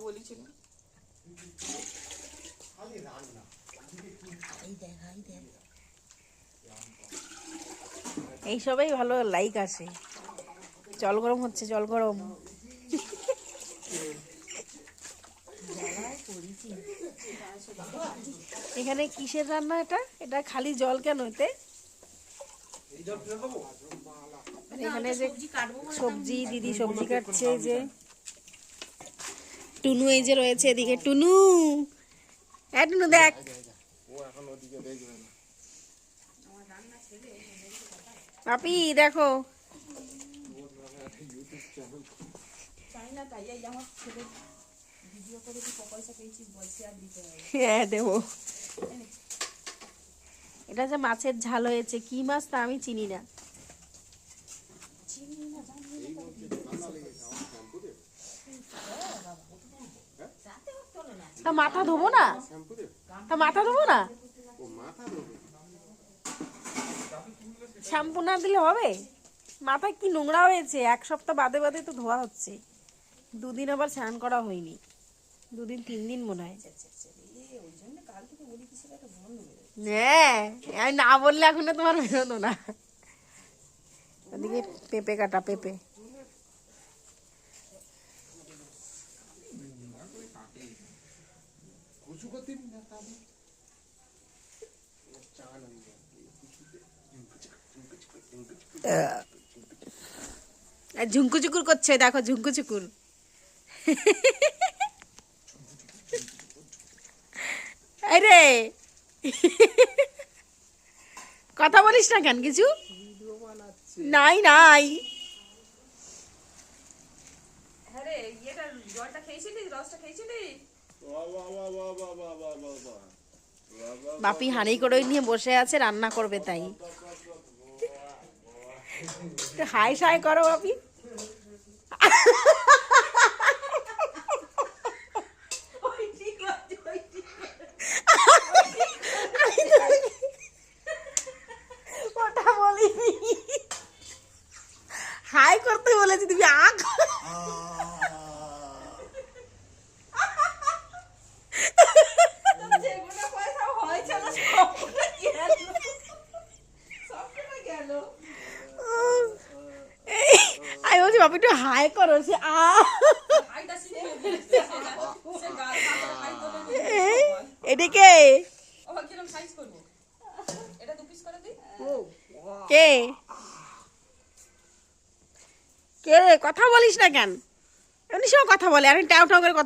বলেছিল। এই সবাই ভালো লাইক আসে। জল গরম হচ্ছে, জল গরম। এখানে কিসের রান্না? এটা এটা খালি জল কেন এতে? এখানে যে সবজি, দিদি সবজি কাটছে। এই যে টুনু এই যে রয়েছে এদিকে। টুনু, হ্যাঁ টুনু দেখ। পাপি দেখো। হ্যাঁ দেবো। এটা যে মাছের ঝাল হয়েছে, কি মাছ তা আমি চিনি না। তা মাথা ধোবো না? তা মাথা ধোবো না? শ্যাম্পু না দিলে হবে? মাথা কি নোংরা হয়েছে, এক সপ্তাহ বাদে বাদে তো ধোয়া হচ্ছে। দুদিন আবার স্নান করা হয়নি, 2-3 দিন মনে হয়। হ্যাঁ, আমি না বললে এখন তোমার বেরোতো না। ওদিকে পেঁপে কাটা, পেঁপে। ঝুঙ্কু চুকুর করছে, দেখো ঝুঙ্কু চুকুর। আরে কথা বলিস না কেন? কিছু নাই নাই। বাপি হাঁড়ি করে নিয়ে বসে আছে, রান্না করবে তাই। হাই সাই করো বাপি। ওটা বলিনি, হাই করতে বলেছি, তুমি আখ। আমি বলছি বাপি একটু হাই করো, সে এদিকে কে কে কথা বলিস না কেন? এমনি সব কথা বলে, আর টাও টাও করে কথা।